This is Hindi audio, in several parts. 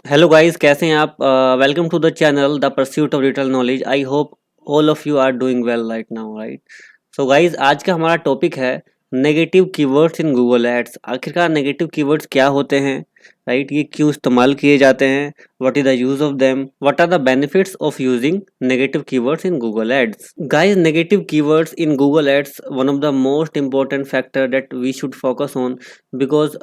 हेलो गाइस, कैसे हैं आप? Welcome to the channel the pursuit of digital knowledge. I hope all of you are doing well right now, right? So guys, आज का हमारा टॉपिक है negative keywords in Google Ads. आखिरकार नेगेटिव कीवर्ड्स क्या होते हैं, राइट? ये क्यों इस्तेमाल किए जाते हैं? What is the use of them? What are the benefits of using negative keywords in Google Ads? Guys, negative keywords in Google Ads one of the most important factor that we should focus on, because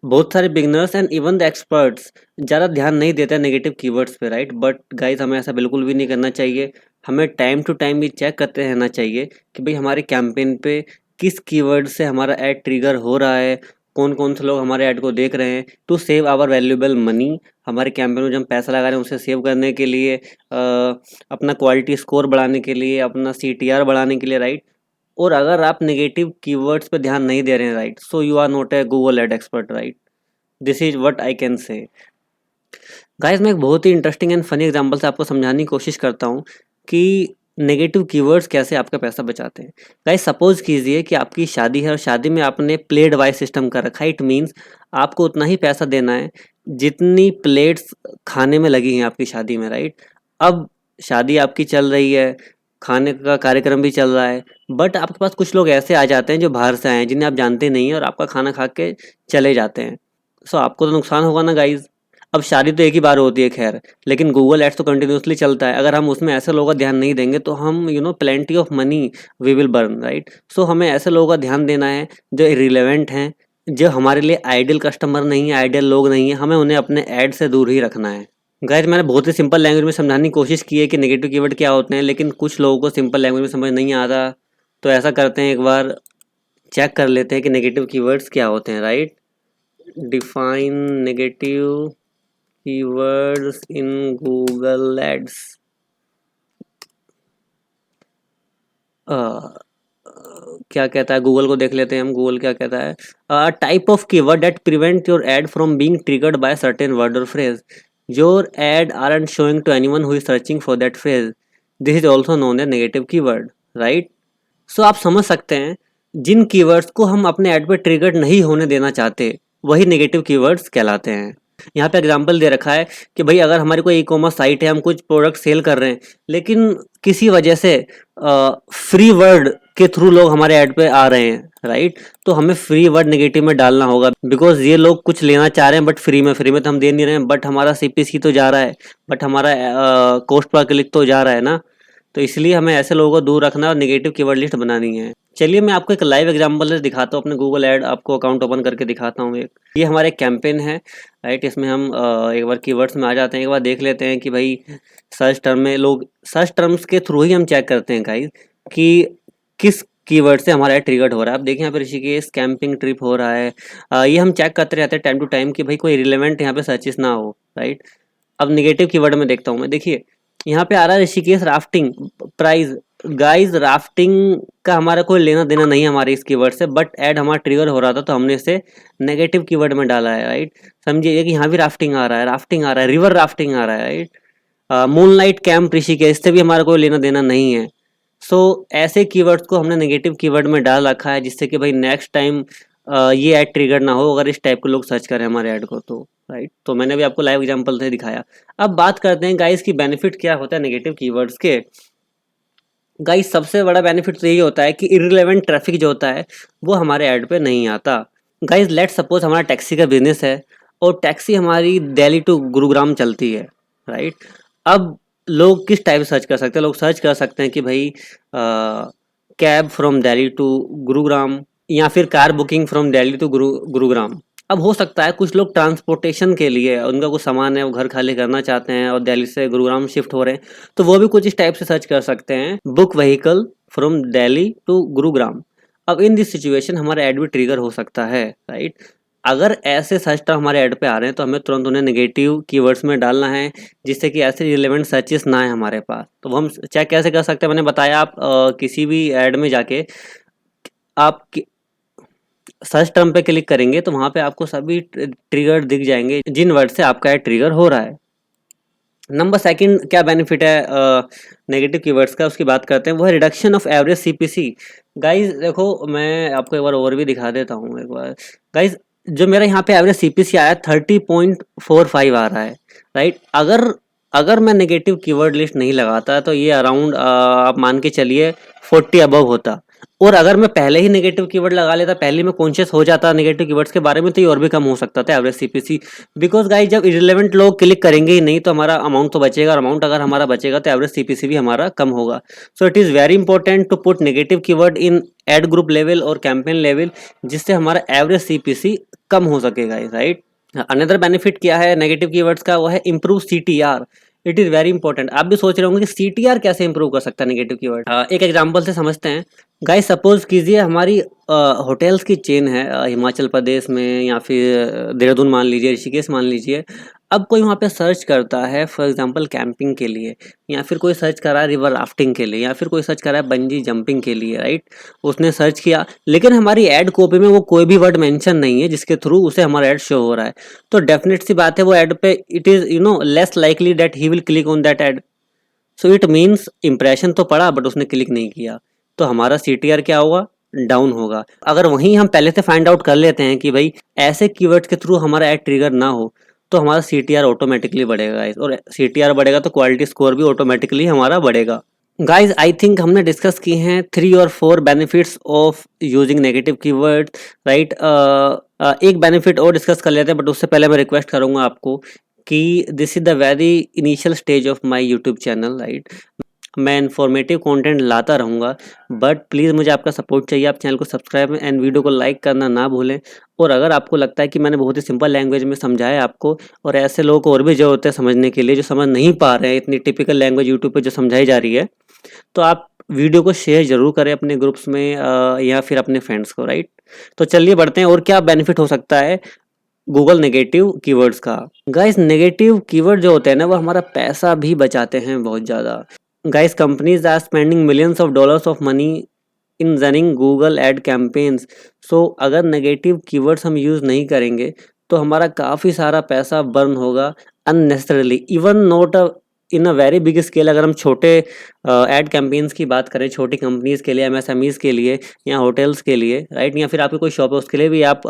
बहुत सारे beginners and even the experts ज़्यादा ध्यान नहीं देते नेगेटिव कीवर्ड्स पे, राइट? बट गाइस, हमें ऐसा बिल्कुल भी नहीं करना चाहिए। हमें टाइम टू टाइम भी चेक करते रहना चाहिए कि भाई हमारे कैंपेन पे किस कीवर्ड से हमारा ऐड ट्रिगर हो रहा है, कौन कौन से लोग हमारे ऐड को देख रहे हैं, to save our valuable money. हमारे कैंपेन में जो हम पैसा लगा रहे हैं उसे सेव करने के लिए, अपना क्वालिटी स्कोर बढ़ाने के लिए, अपना CTR बढ़ाने के लिए, राइट? और अगर आप नेगेटिव कीवर्ड्स पे ध्यान नहीं दे रहे हैं, right, so you are not a Google ad expert, right? This is what I can say. Guys, मैं एक बहुत ही इंटरेस्टिंग एंड फनी एग्जांपल से आपको समझाने की कोशिश करता हूँ कि नेगेटिव कीवर्ड्स कैसे आपका पैसा बचाते हैं। गाइस, सपोज कीजिए कि आपकी शादी है और शादी में आपने प्लेट वाइज सिस्टम कर रखा है। इट मीन्स आपको उतना ही पैसा देना है जितनी प्लेट्स खाने में लगी हैं आपकी शादी में, राइट? अब शादी आपकी चल रही है, खाने का कार्यक्रम भी चल रहा है, बट आपके पास कुछ लोग ऐसे आ जाते हैं जो बाहर से आए हैं, जिन्हें आप जानते नहीं हैं, और आपका खाना खा के चले जाते हैं। सो आपको तो नुकसान होगा ना गाइज। अब शादी तो एक ही बार होती है खैर, लेकिन गूगल एड्स तो कंटिन्यूसली चलता है। अगर हम उसमें ऐसे लोगों का ध्यान नहीं देंगे तो हम plenty of money we will burn, right? So हमें ऐसे लोगों का ध्यान देना है जो इरिलेवेंट हैं, जो हमारे लिए आइडियल कस्टमर नहीं है, आइडियल लोग नहीं है। हमें उन्हें अपने ऐड से दूर ही रखना है। गाइज, मैंने बहुत ही सिंपल लैंग्वेज में समझाने की कोशिश की है कि नेगेटिव कीवर्ड क्या होते हैं, लेकिन कुछ लोगों को सिंपल लैंग्वेज में समझ नहीं आता। तो ऐसा करते हैं, एक बार चेक कर लेते हैं कि नेगेटिव कीवर्ड्स क्या होते हैं, right? Define negative keywords in Google Ads. क्या कहता है गूगल को, देख लेते हैं हम गूगल क्या कहता है। Type of keyword that prevent your ad from being triggered by certain word और phrase. Your ad aren't showing to anyone who is searching for that phrase. This is also known as negative keyword, right? So आप समझ सकते हैं, जिन कीवर्ड्स को हम अपने ऐड पे ट्रिगर्ड नहीं होने देना चाहते वही नेगेटिव कीवर्ड्स कहलाते हैं। यहाँ पे एग्जांपल दे रखा है कि भाई अगर हमारी कोई ई-कॉमर्स साइट है, हम कुछ प्रोडक्ट सेल कर रहे हैं, लेकिन किसी वजह से फ्री वर्ड के थ्रू लोग हमारे ऐड पे आ रहे हैं, राइट? तो हमें फ्री वर्ड नेगेटिव में डालना होगा, बिकॉज ये लोग कुछ लेना चाह रहे हैं बट फ्री में तो हम दे नहीं रहे हैं, बट हमारा CPC तो जा रहा है, बट हमारा कॉस्ट पर क्लिक तो जा रहा है ना। तो इसलिए हमें ऐसे लोगों को दूर रखना और नेगेटिव कीवर्ड लिस्ट बनानी है। चलिए मैं आपको एक लाइव एग्जांपल दिखाता हूँ, अपने गूगल ऐड आपको अकाउंट ओपन करके दिखाता हूँ। एक ये हमारे कैंपेन है, राइट? इसमें हम एक बार कीवर्ड्स में आ जाते हैं, एक बार देख लेते हैं कि भाई सर्च टर्म में लोग, सर्च टर्म्स के थ्रू ही हम चेक करते हैं गाइस कि किस कीवर्ड से हमारा ऐड ट्रिगर्ड हो रहा है। अब देखिए यहाँ पे ऋषिकेश कैंपिंग ट्रिप हो रहा है। ये हम चेक करते रहते हैं टाइम टू टाइम कि भाई कोई रिलेवेंट यहाँ पे सर्चेस ना हो, राइट? अब निगेटिव कीवर्ड में देखता हूँ मैं, देखिए यहाँ पे आ रहा है Rishikesh rafting price. Guys, rafting का हमारा कोई लेना देना नहीं है हमारे इस कीवर्ड से, बट ऐड हमारा ट्रिगर हो रहा था तो हमने इसे नेगेटिव कीवर्ड में डाला है, राइट? समझिए कि यहाँ भी राफ्टिंग आ रहा है, राफ्टिंग आ रहा है, रिवर राफ्टिंग आ रहा है, राइट? मूनलाइट कैंप ऋषिकेश, इससे भी हमारा कोई लेना देना नहीं है। सो ऐसे कीवर्ड्स को हमने नेगेटिव कीवर्ड में डाल रखा है, जिससे कि भाई नेक्स्ट टाइम ये ऐड ट्रिगर ना हो अगर इस टाइप के लोग सर्च करें हमारे ऐड को तो, राइट? तो मैंने भी आपको लाइव एग्जांपल से दिखाया। अब बात करते हैं गाइस की बेनिफिट क्या होता है नेगेटिव कीवर्ड्स के। गाइस, सबसे बड़ा बेनिफिट तो यही होता है कि इररिलेवेंट ट्रैफिक जो होता है वो हमारे ऐड पे नहीं आता। गाइस, लेट सपोज हमारा टैक्सी का बिजनेस है और टैक्सी हमारी दिल्ली टू गुरुग्राम चलती है, राइट? अब लोग किस टाइप से सर्च कर सकते हैं? लोग सर्च कर सकते हैं कि भाई cab from Delhi to Gurugram, या फिर car booking from Delhi to Gurugram. अब हो सकता है कुछ लोग ट्रांसपोर्टेशन के लिए, उनका कुछ सामान है, वो घर खाली करना चाहते हैं और दिल्ली से गुरुग्राम शिफ्ट हो रहे हैं, तो वो भी कुछ इस टाइप से सर्च कर सकते हैं, book vehicle from Delhi to Gurugram. अब इन दिस सिचुएशन हमारा ऐड भी ट्रिगर हो सकता है, राइट? अगर ऐसे सर्च टर्म हमारे ऐड पे आ रहे हैं तो हमें तुरंत उन्हें नेगेटिव कीवर्ड्स में डालना है, जिससे कि ऐसे रिलेवेंट सर्चेस ना आए हमारे पास। तो वो हम चेक कैसे कर सकते हैं, मैंने बताया। आप किसी भी ऐड में जाके आप सर्च टर्म पे क्लिक करेंगे तो वहां पे आपको सभी ट्रिगर दिख जाएंगे जिन वर्ड से आपका ऐड ट्रिगर हो रहा है। नंबर सेकंड क्या बेनिफिट है नेगेटिव कीवर्ड्स का, उसकी बात करते हैं। वो है reduction of average CPC। Guys देखो, मैं आपको एक बार और भी दिखा देता हूँ एक बार। गाइस, जो मेरा यहाँ पे एवरेज सीपीसी आया 30.45 आ रहा है, राइट। अगर अगर मैं नेगेटिव कीवर्ड लिस्ट नहीं लगाता तो ये अराउंड आप मान के चलिए 40 अबव होता। और अगर मैं पहले ही नेगेटिव कीवर्ड लगा लेता, पहले मैं कॉन्शियस हो जाता नेगेटिव कीवर्ड्स के बारे में, तो ये और भी कम हो सकता था एवरेज सीपीसी। बिकॉज गाइस जब इरेलेवेंट लोग क्लिक करेंगे ही नहीं तो हमारा अमाउंट तो बचेगा, और अमाउंट अगर हमारा बचेगा तो एवरेज सीपीसी भी हमारा कम होगा। So it is very important to put negative keyword in ad group level और कैंपेन लेवल, जिससे हमारा एवरेज सीपीसी कम हो सकेगा, राइट। अनदर बेनिफिट क्या है नेगेटिव कीवर्ड्स का, वो है improve CTR. It is very important. आप भी सोच रहे होंगे कि सीटीआर कैसे इंप्रूव कर सकता है नेगेटिव कीवर्ड। एक एग्जांपल से समझते हैं। गाइस सपोज कीजिए हमारी होटल्स की चेन है हिमाचल प्रदेश में, या फिर देहरादून मान लीजिए, ऋषिकेश मान लीजिए। अब कोई वहाँ पे सर्च करता है फॉर एग्जांपल कैंपिंग के लिए, या फिर कोई सर्च कर रहा है रिवर राफ्टिंग के लिए, या फिर कोई सर्च कर रहा है बंजी जंपिंग के लिए, राइट। उसने सर्च किया, लेकिन हमारी ऐड कॉपी में वो कोई भी वर्ड मेंशन नहीं है जिसके थ्रू उसे हमारा ऐड शो हो रहा है। तो डेफिनेट सी बात है वो ऐड पे it is less likely that he will click on that add. So it means impression तो पड़ा बट उसने क्लिक नहीं किया, तो हमारा सीटीआर क्या होगा, डाउन होगा। अगर वहीं हम पहले से फाइंड आउट कर लेते हैं कि भाई ऐसे कीवर्ड्स के थ्रू हमारा ऐड ट्रिगर ना हो, तो हमारा सीटीआर ऑटोमेटिकली बढ़ेगा गाइस, और सीटीआर बढ़ेगा तो क्वालिटी स्कोर भी ऑटोमेटिकली हमारा बढ़ेगा। गाइज आई थिंक हमने डिस्कस की हैं 3 और 4 benefits of using negative keyword, right. एक बेनिफिट और डिस्कस कर लेते हैं, बट उससे पहले मैं रिक्वेस्ट करूंगा आपको कि this is the very initial stage of my YouTube channel, right. मैं इन्फॉर्मेटिव कंटेंट लाता रहूँगा, बट प्लीज़ मुझे आपका सपोर्ट चाहिए। आप चैनल को सब्सक्राइब एंड वीडियो को लाइक करना ना भूलें। और अगर आपको लगता है कि मैंने बहुत ही सिंपल लैंग्वेज में समझाया आपको, और ऐसे लोगों को और भी ज़रूरत है समझने के लिए जो समझ नहीं पा रहे हैं इतनी टिपिकल लैंग्वेज यूट्यूब पे जो समझाई जा रही है, तो आप वीडियो को शेयर ज़रूर करें अपने ग्रुप्स में या फिर अपने फ्रेंड्स को, राइट। तो चलिए बढ़ते हैं, और क्या बेनिफिट हो सकता है गूगल नेगेटिव कीवर्ड्स का। गाइस नेगेटिव कीवर्ड जो होते हैं ना, वो हमारा पैसा भी बचाते हैं बहुत ज़्यादा। Guys companies are spending millions of dollars of money in running Google ad campaigns. So अगर नेगेटिव कीवर्ड्स हम यूज़ नहीं करेंगे तो हमारा काफ़ी सारा पैसा बर्न होगा unnecessarily, even not in a very big scale. अगर हम छोटे एड कैंपेन्स की बात करें, छोटी कंपनीज के लिए, एमएसएमईज के लिए, या होटल्स के लिए, राइट, या फिर आपकी कोई शॉप है उसके लिए भी आप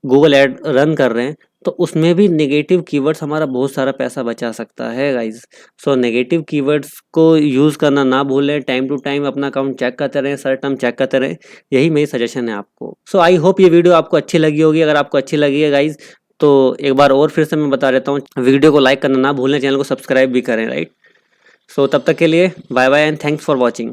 गूगल ऐड रन कर रहे हैं, तो उसमें भी नेगेटिव कीवर्ड्स हमारा बहुत सारा पैसा बचा सकता है गाइज। सो नेगेटिव कीवर्ड्स को यूज़ करना ना भूलें, टाइम टू टाइम अपना अकाउंट चेक करते रहें, सर्च टर्म चेक करते रहें। यही मेरी सजेशन है आपको। सो आई होप ये वीडियो आपको अच्छी लगी होगी। अगर आपको अच्छी लगी है गाइज, तो एक बार और फिर से मैं बता देता हूँ, वीडियो को लाइक करना ना भूलें, चैनल को सब्सक्राइब भी करें, राइट। सो तब तक के लिए bye bye and thanks for watching.